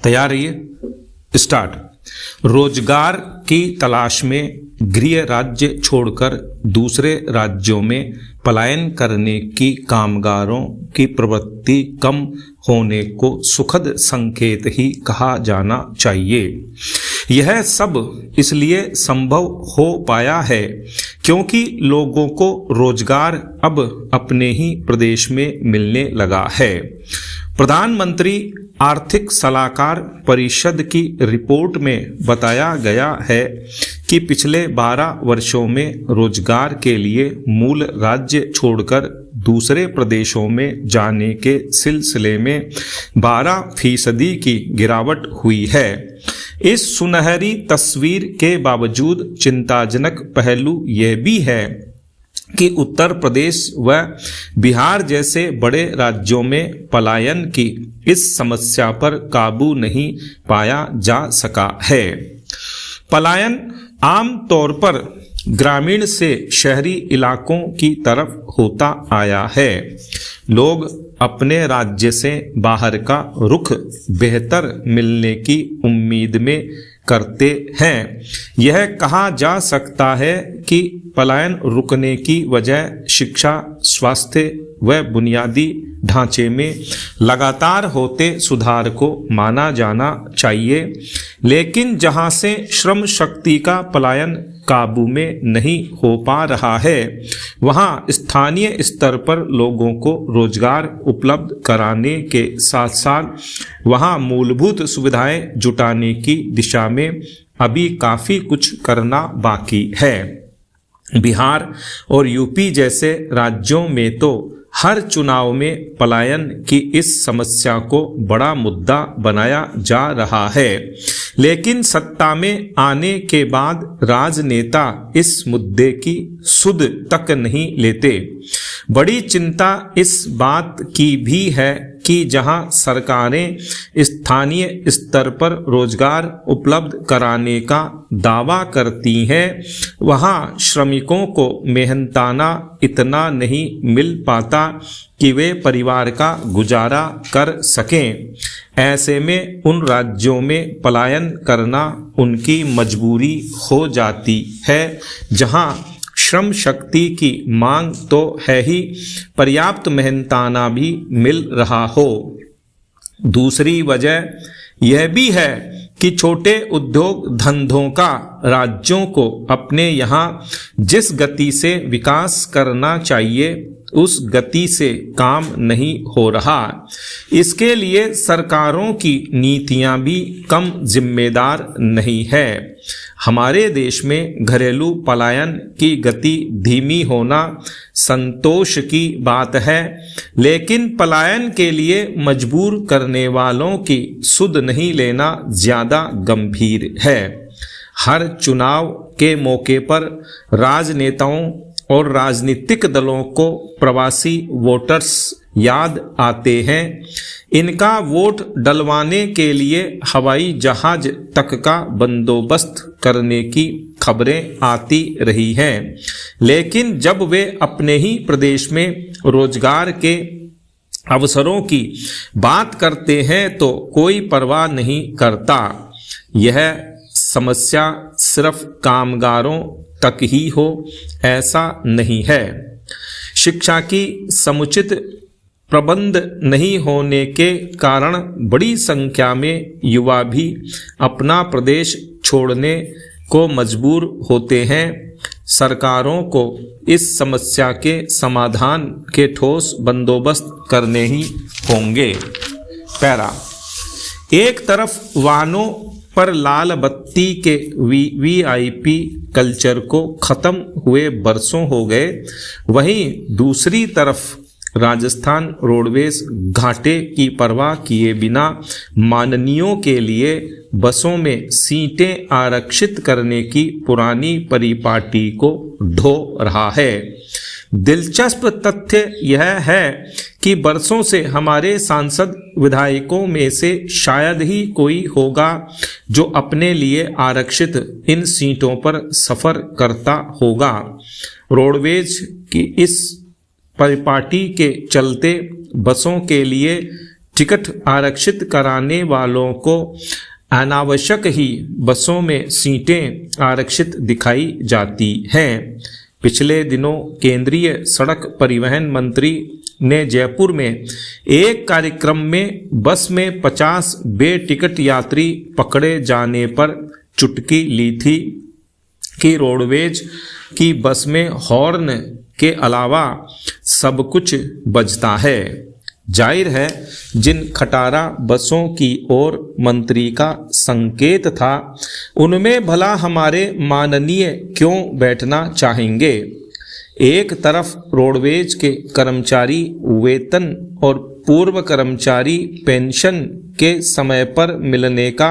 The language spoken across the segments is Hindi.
तैयार रहिए। स्टार्ट। रोजगार की तलाश में गृह राज्य छोड़कर दूसरे राज्यों में पलायन करने की कामगारों की प्रवृत्ति कम होने को सुखद संकेत ही कहा जाना चाहिए। यह सब इसलिए संभव हो पाया है क्योंकि लोगों को रोजगार अब अपने ही प्रदेश में मिलने लगा है। प्रधानमंत्री आर्थिक सलाहकार परिषद की रिपोर्ट में बताया गया है कि पिछले 12 वर्षों में रोजगार के लिए मूल राज्य छोड़कर दूसरे प्रदेशों में जाने के सिलसिले में 12% की गिरावट हुई है। इस सुनहरी तस्वीर के बावजूद चिंताजनक पहलू यह भी है कि उत्तर प्रदेश व बिहार जैसे बड़े राज्यों में पलायन की इस समस्या पर काबू नहीं पाया जा सका है। पलायन आम तौर पर ग्रामीण से शहरी इलाकों की तरफ होता आया है। लोग अपने राज्य से बाहर का रुख बेहतर मिलने की उम्मीद में करते हैं। यह कहा जा सकता है कि पलायन रुकने की वजह शिक्षा, स्वास्थ्य व बुनियादी ढांचे में लगातार होते सुधार को माना जाना चाहिए। लेकिन जहां से श्रम शक्ति का पलायन काबू में नहीं हो पा रहा है, वहां स्थानीय स्तर पर लोगों को रोजगार उपलब्ध कराने के साथ साथ वहां मूलभूत सुविधाएं जुटाने की दिशा में अभी काफी कुछ करना बाकी है। बिहार और यूपी जैसे राज्यों में तो हर चुनाव में पलायन की इस समस्या को बड़ा मुद्दा बनाया जा रहा है, लेकिन सत्ता में आने के बाद राजनेता इस मुद्दे की सुध तक नहीं लेते। बड़ी चिंता इस बात की भी है कि जहां सरकारें स्थानीय स्तर पर रोजगार उपलब्ध कराने का दावा करती हैं, वहां श्रमिकों को मेहनताना इतना नहीं मिल पाता कि वे परिवार का गुजारा कर सकें। ऐसे में उन राज्यों में पलायन करना उनकी मजबूरी हो जाती है जहां श्रम शक्ति की मांग तो है ही, पर्याप्त मेहनताना भी मिल रहा हो। दूसरी वजह यह भी है कि छोटे उद्योग धंधों का राज्यों को अपने यहाँ जिस गति से विकास करना चाहिए उस गति से काम नहीं हो रहा। इसके लिए सरकारों की नीतियां भी कम जिम्मेदार नहीं है। हमारे देश में घरेलू पलायन की गति धीमी होना संतोष की बात है, लेकिन पलायन के लिए मजबूर करने वालों की सुध नहीं लेना ज्यादा गंभीर है। हर चुनाव के मौके पर राजनेताओं और राजनीतिक दलों को प्रवासी वोटर्स याद आते हैं। इनका वोट डलवाने के लिए हवाई जहाज तक का बंदोबस्त करने की खबरें आती रही हैं, लेकिन जब वे अपने ही प्रदेश में रोजगार के अवसरों की बात करते हैं तो कोई परवाह नहीं करता। यह समस्या सिर्फ कामगारों तक ही हो ऐसा नहीं है। शिक्षा की समुचित प्रबंध नहीं होने के कारण बड़ी संख्या में युवा भी अपना प्रदेश छोड़ने को मजबूर होते हैं। सरकारों को इस समस्या के समाधान के ठोस बंदोबस्त करने ही होंगे। पैरा। एक तरफ वाहनों पर लाल बत्ती के वीआईपी कल्चर को खत्म हुए बरसों हो गए, वहीं दूसरी तरफ राजस्थान रोडवेज घाटे की परवाह किए बिना माननीयों के लिए बसों में सीटें आरक्षित करने की पुरानी परिपाटी को ढो रहा है। दिलचस्प तथ्य यह है कि बरसों से हमारे सांसद विधायकों में से शायद ही कोई होगा जो अपने लिए आरक्षित इन सीटों पर सफर करता होगा। रोडवेज की इस परिपाटी के चलते बसों के लिए टिकट आरक्षित कराने वालों को अनावश्यक ही बसों में सीटें आरक्षित दिखाई जाती हैं। पिछले दिनों केंद्रीय सड़क परिवहन मंत्री ने जयपुर में एक कार्यक्रम में बस में 50 बेटिकट यात्री पकड़े जाने पर चुटकी ली थी कि रोडवेज की बस में हॉर्न के अलावा सब कुछ बजता है। जाहिर है जिन खटारा बसों की ओर मंत्री का संकेत था उनमें भला हमारे माननीय क्यों बैठना चाहेंगे। एक तरफ रोडवेज के कर्मचारी वेतन और पूर्व कर्मचारी पेंशन के समय पर मिलने का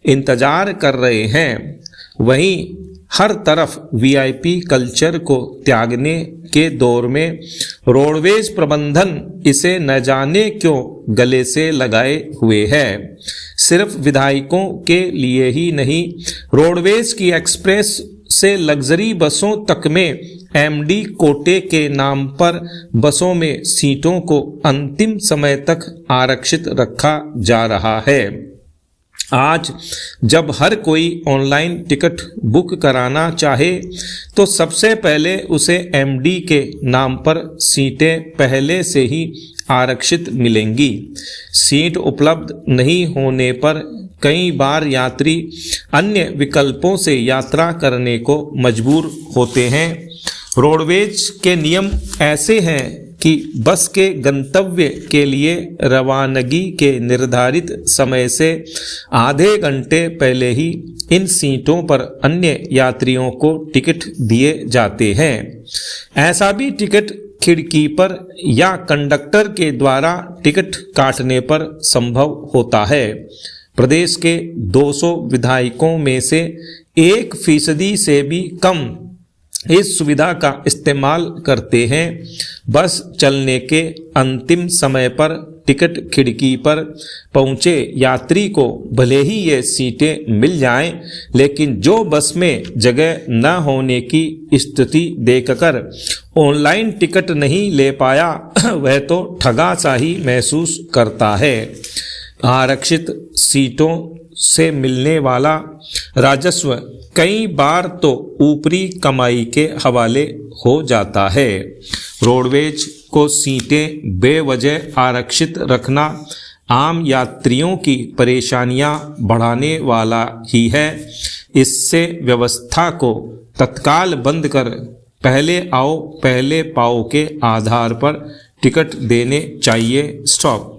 इंतजार कर रहे हैं, वहीं हर तरफ वीआईपी कल्चर को त्यागने के दौर में रोडवेज प्रबंधन इसे न जाने क्यों गले से लगाए हुए है। सिर्फ विधायकों के लिए ही नहीं, रोडवेज की एक्सप्रेस से लग्जरी बसों तक में एमडी कोटे के नाम पर बसों में सीटों को अंतिम समय तक आरक्षित रखा जा रहा है। आज जब हर कोई ऑनलाइन टिकट बुक कराना चाहे तो सबसे पहले उसे एमडी के नाम पर सीटें पहले से ही आरक्षित मिलेंगी। सीट उपलब्ध नहीं होने पर कई बार यात्री अन्य विकल्पों से यात्रा करने को मजबूर होते हैं। रोडवेज के नियम ऐसे हैं कि बस के गंतव्य के लिए रवानगी के निर्धारित समय से आधे घंटे पहले ही इन सीटों पर अन्य यात्रियों को टिकट दिए जाते हैं। ऐसा भी टिकट खिड़की पर या कंडक्टर के द्वारा टिकट काटने पर संभव होता है। प्रदेश के 200 विधायकों में से 1% से भी कम इस सुविधा का इस्तेमाल करते हैं। बस चलने के अंतिम समय पर टिकट खिड़की पर पहुंचे यात्री को भले ही ये सीटें मिल जाएं, लेकिन जो बस में जगह न होने की स्थिति देखकर ऑनलाइन टिकट नहीं ले पाया वह तो ठगा सा ही महसूस करता है। आरक्षित सीटों से मिलने वाला राजस्व कई बार तो ऊपरी कमाई के हवाले हो जाता है। रोडवेज को सीटें बेवजह आरक्षित रखना आम यात्रियों की परेशानियां बढ़ाने वाला ही है। इससे व्यवस्था को तत्काल बंद कर पहले आओ पहले पाओ के आधार पर टिकट देने चाहिए। स्टॉप।